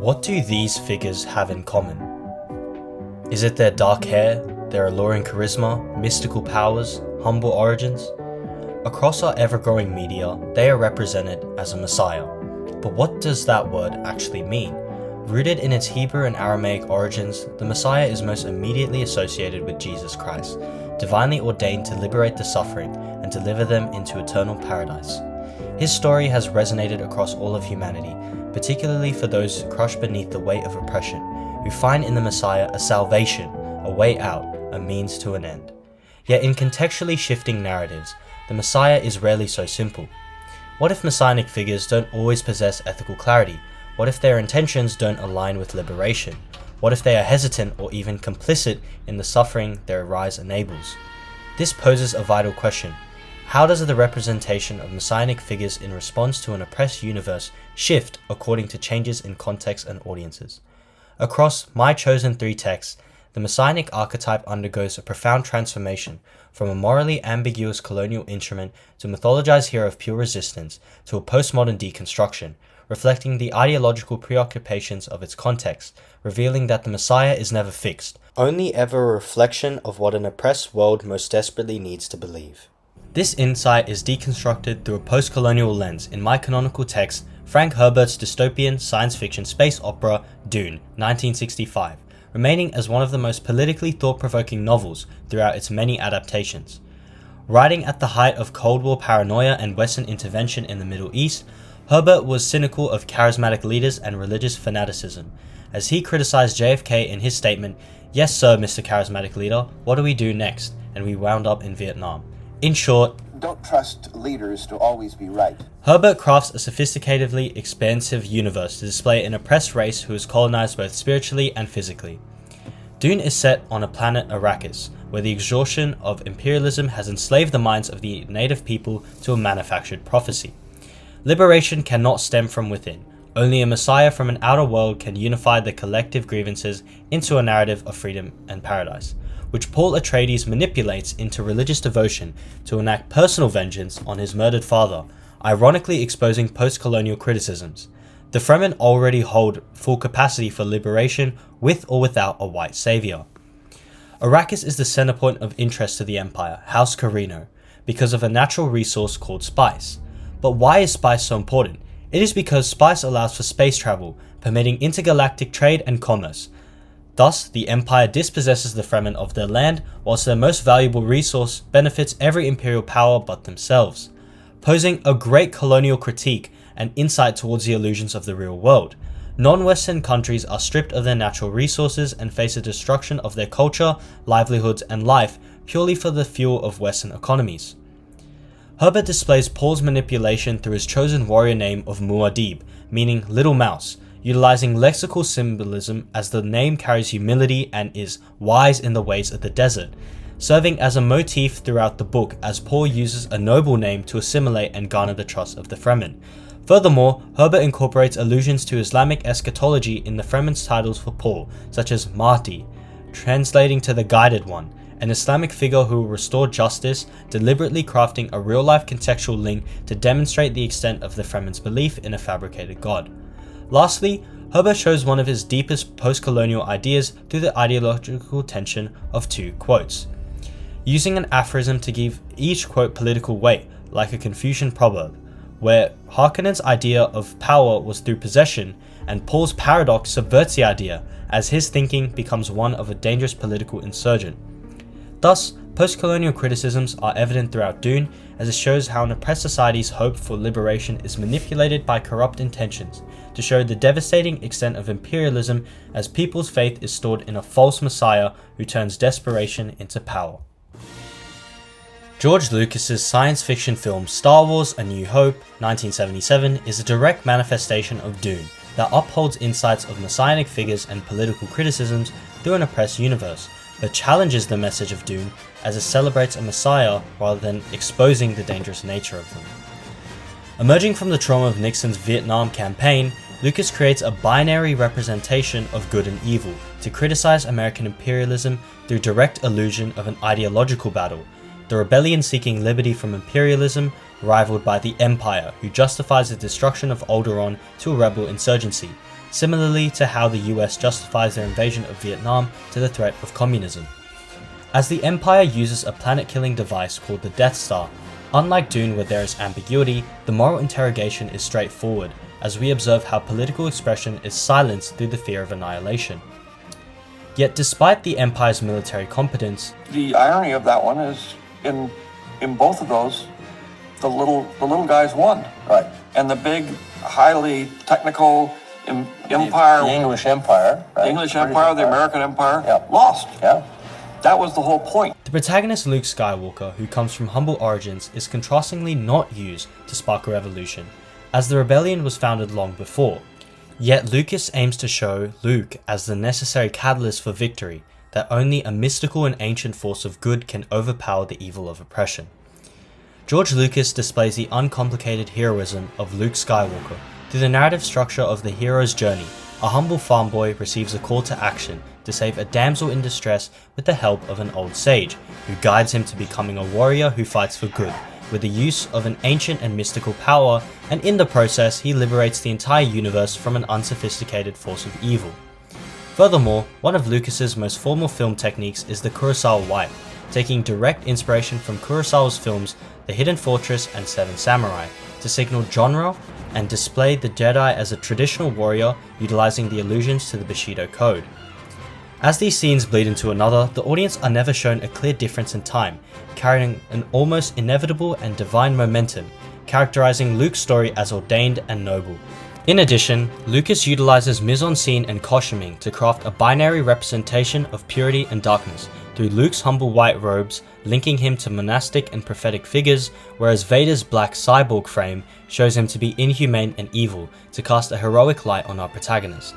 What do these figures have in common? Is it their dark hair, their alluring charisma, mystical powers, humble origins? Across our ever-growing media, they are represented as a Messiah. But what does that word actually mean? Rooted in its Hebrew and Aramaic origins, the Messiah is most immediately associated with Jesus Christ, divinely ordained to liberate the suffering and deliver them into eternal paradise. His story has resonated across all of humanity, particularly for those crushed beneath the weight of oppression, who find in the Messiah a salvation, a way out, a means to an end. Yet in contextually shifting narratives, the Messiah is rarely so simple. What if messianic figures don't always possess ethical clarity? What if their intentions don't align with liberation? What if they are hesitant or even complicit in the suffering their rise enables? This poses a vital question. How does the representation of messianic figures in response to an oppressed universe shift according to changes in context and audiences? Across my chosen 3 texts, the messianic archetype undergoes a profound transformation from a morally ambiguous colonial instrument to a mythologized hero of pure resistance to a postmodern deconstruction, reflecting the ideological preoccupations of its context, revealing that the Messiah is never fixed, only ever a reflection of what an oppressed world most desperately needs to believe. This insight is deconstructed through a post-colonial lens in my canonical text, Frank Herbert's dystopian science fiction space opera Dune, 1965, remaining as one of the most politically thought-provoking novels throughout its many adaptations. Writing at the height of Cold War paranoia and Western intervention in the Middle East, Herbert was cynical of charismatic leaders and religious fanaticism, as he criticized JFK in his statement, "Yes sir, Mr. Charismatic Leader, what do we do next?" and we wound up in Vietnam. In short, don't trust leaders to always be right. Herbert crafts a sophisticatedly expansive universe to display an oppressed race who is colonized both spiritually and physically. Dune is set on a planet Arrakis, where the exhaustion of imperialism has enslaved the minds of the native people to a manufactured prophecy. Liberation cannot stem from within. Only a Messiah from an outer world can unify the collective grievances into a narrative of freedom and paradise, which Paul Atreides manipulates into religious devotion to enact personal vengeance on his murdered father, ironically exposing post-colonial criticisms. The Fremen already hold full capacity for liberation with or without a white savior. Arrakis is the center point of interest to the Empire, House Carino, because of a natural resource called spice. But why is spice so important? It is because spice allows for space travel, permitting intergalactic trade and commerce. Thus, the Empire dispossesses the Fremen of their land, whilst their most valuable resource benefits every imperial power but themselves, posing a great colonial critique and insight towards the illusions of the real world. Non-Western countries are stripped of their natural resources and face a destruction of their culture, livelihoods, and life purely for the fuel of Western economies. Herbert displays Paul's manipulation through his chosen warrior name of Muad'Dib, meaning little mouse, utilizing lexical symbolism as the name carries humility and is wise in the ways of the desert, serving as a motif throughout the book as Paul uses a noble name to assimilate and garner the trust of the Fremen. Furthermore, Herbert incorporates allusions to Islamic eschatology in the Fremen's titles for Paul, such as Mahdi, translating to the Guided One, an Islamic figure who will restore justice, deliberately crafting a real-life contextual link to demonstrate the extent of the Fremen's belief in a fabricated god. Lastly, Herbert shows one of his deepest post-colonial ideas through the ideological tension of 2 quotes, using an aphorism to give each quote political weight, like a Confucian proverb, where Harkonnen's idea of power was through possession, and Paul's paradox subverts the idea, as his thinking becomes one of a dangerous political insurgent. Thus, post-colonial criticisms are evident throughout Dune, as it shows how an oppressed society's hope for liberation is manipulated by corrupt intentions, to show the devastating extent of imperialism as people's faith is stored in a false messiah who turns desperation into power. George Lucas's science fiction film Star Wars: A New Hope, 1977, is a direct manifestation of Dune that upholds insights of messianic figures and political criticisms through an oppressed universe, but challenges the message of Dune as it celebrates a messiah rather than exposing the dangerous nature of them. Emerging from the trauma of Nixon's Vietnam campaign, Lucas creates a binary representation of good and evil to criticize American imperialism through direct allusion of an ideological battle, the rebellion seeking liberty from imperialism, rivaled by the Empire, who justifies the destruction of Alderaan to a rebel insurgency, similarly to how the US justifies their invasion of Vietnam to the threat of communism. As the Empire uses a planet-killing device called the Death Star, unlike Dune where there is ambiguity, the moral interrogation is straightforward, as we observe how political expression is silenced through the fear of annihilation. Yet despite the Empire's military competence, the irony of that one is in both of those, the little guys won. Right. And the big, highly technical empire, The English Empire. Right? the English Empire, the American Empire, Yeah. lost. Yeah. That was the whole point. the protagonist Luke Skywalker, who comes from humble origins, is contrastingly not used to spark a revolution, as the rebellion was founded long before. Yet Lucas aims to show Luke as the necessary catalyst for victory, that only a mystical and ancient force of good can overpower the evil of oppression. George Lucas displays the uncomplicated heroism of Luke Skywalker through the narrative structure of the hero's journey. A humble farm boy receives a call to action to save a damsel in distress with the help of an old sage, who guides him to becoming a warrior who fights for good, with the use of an ancient and mystical power, and in the process he liberates the entire universe from an unsophisticated force of evil. Furthermore, one of Lucas's most formal film techniques is the Kurosawa wipe, taking direct inspiration from Kurosawa's films The Hidden Fortress and Seven Samurai, to signal genre and display the Jedi as a traditional warrior utilizing the allusions to the Bushido Code. As these scenes bleed into another, the audience are never shown a clear difference in time, carrying an almost inevitable and divine momentum, characterizing Luke's story as ordained and noble. In addition, Lucas utilizes mise-en-scene and costuming to craft a binary representation of purity and darkness, through Luke's humble white robes linking him to monastic and prophetic figures, whereas Vader's black cyborg frame shows him to be inhumane and evil, to cast a heroic light on our protagonist.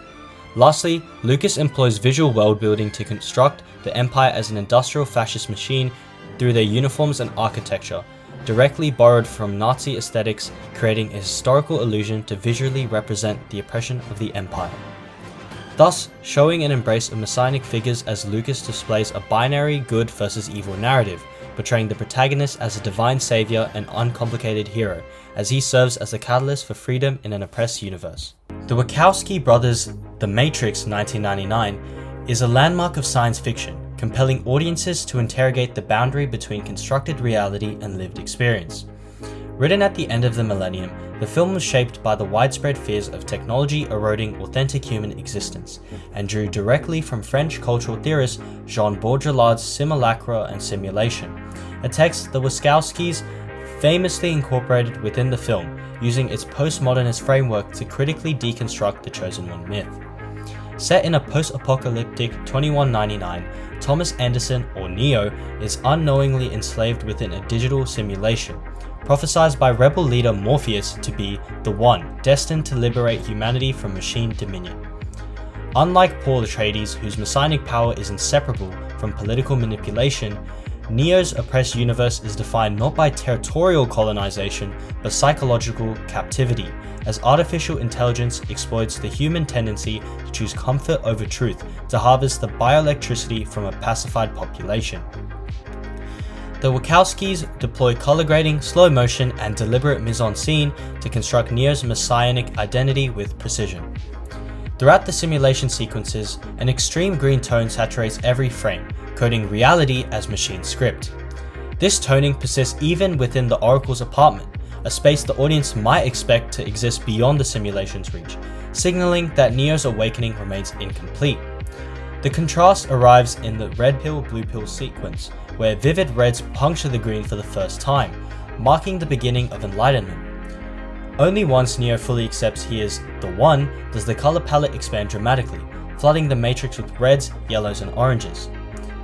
Lastly, Lucas employs visual world building to construct the Empire as an industrial fascist machine through their uniforms and architecture, directly borrowed from Nazi aesthetics, creating a historical illusion to visually represent the oppression of the Empire. Thus, showing an embrace of messianic figures as Lucas displays a binary good versus evil narrative, portraying the protagonist as a divine savior and uncomplicated hero, as he serves as a catalyst for freedom in an oppressed universe. The Wachowski brothers' The Matrix 1999 is a landmark of science fiction, compelling audiences to interrogate the boundary between constructed reality and lived experience. Written at the end of the millennium, the film was shaped by the widespread fears of technology eroding authentic human existence, and drew directly from French cultural theorist Jean Baudrillard's Simulacra and Simulation, a text the Wachowskis famously incorporated within the film, using its postmodernist framework to critically deconstruct the Chosen One myth. Set in a post-apocalyptic 2199, Thomas Anderson, or Neo, is unknowingly enslaved within a digital simulation, prophesied by rebel leader Morpheus to be the One, destined to liberate humanity from machine dominion. Unlike Paul Atreides, whose messianic power is inseparable from political manipulation, Neo's oppressed universe is defined not by territorial colonization, but psychological captivity, as artificial intelligence exploits the human tendency to choose comfort over truth, to harvest the bioelectricity from a pacified population. The Wachowskis deploy color grading, slow motion, and deliberate mise-en-scene to construct Neo's messianic identity with precision. Throughout the simulation sequences, an extreme green tone saturates every frame, coding reality as machine script. This toning persists even within the Oracle's apartment, a space the audience might expect to exist beyond the simulation's reach, signaling that Neo's awakening remains incomplete. The contrast arrives in the red pill, blue pill sequence, where vivid reds puncture the green for the first time, marking the beginning of enlightenment. Only once Neo fully accepts he is the One does the color palette expand dramatically, flooding the Matrix with reds, yellows, and oranges.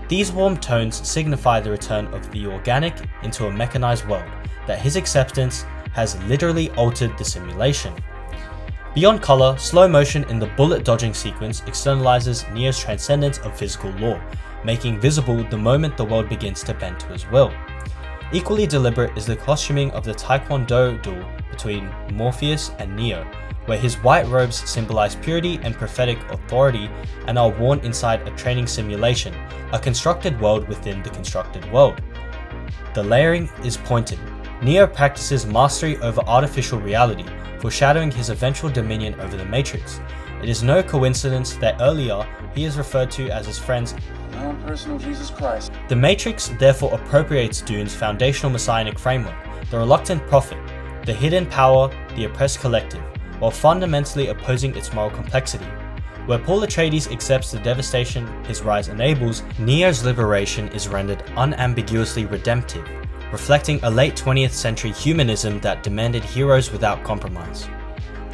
These warm tones signify the return of the organic into a mechanized world, that his acceptance has literally altered the simulation. Beyond color, slow motion in the bullet dodging sequence externalizes Neo's transcendence of physical law, making visible the moment the world begins to bend to his will. Equally deliberate is the costuming of the Taekwondo duel between Morpheus and Neo, where his white robes symbolize purity and prophetic authority and are worn inside a training simulation, a constructed world within the constructed world. The layering is pointed. Neo practices mastery over artificial reality, foreshadowing his eventual dominion over the Matrix, It is no coincidence that earlier he is referred to as his friend's Own personal Jesus Christ. The Matrix therefore appropriates Dune's foundational messianic framework, the reluctant prophet, the hidden power, the oppressed collective, while fundamentally opposing its moral complexity. Where Paul Atreides accepts the devastation his rise enables, Neo's liberation is rendered unambiguously redemptive, reflecting a late 20th century humanism that demanded heroes without compromise.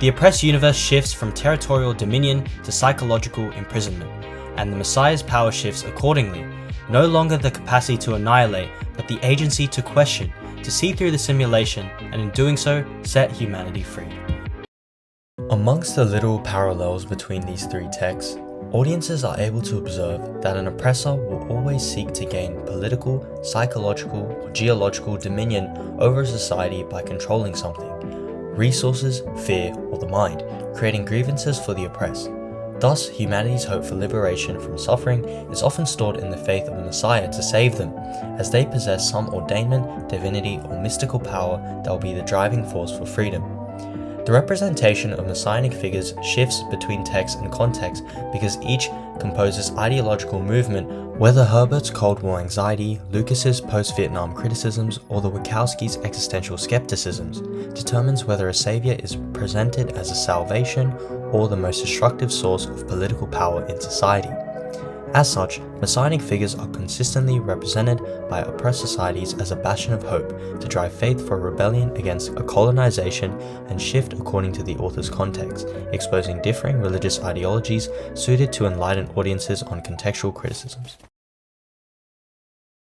The oppressed universe shifts from territorial dominion to psychological imprisonment, and the Messiah's power shifts accordingly, no longer the capacity to annihilate, but the agency to question, to see through the simulation, and in doing so, set humanity free. Amongst the literal parallels between these three texts, audiences are able to observe that an oppressor will always seek to gain political, psychological, or geological dominion over a society by controlling something, resources, fear, or the mind, creating grievances for the oppressed. Thus, humanity's hope for liberation from suffering is often stored in the faith of a Messiah to save them, as they possess some ordainment, divinity, or mystical power that will be the driving force for freedom. The representation of messianic figures shifts between text and context because each composes ideological movement, whether Herbert's Cold War anxiety, Lucas's post-Vietnam criticisms, or the Wachowskis' existential skepticisms, determines whether a savior is presented as a salvation or the most destructive source of political power in society. As such, messianic figures are consistently represented by oppressed societies as a bastion of hope to drive faith for rebellion against a colonization and shift according to the author's context, exposing differing religious ideologies suited to enlighten audiences on contextual criticisms.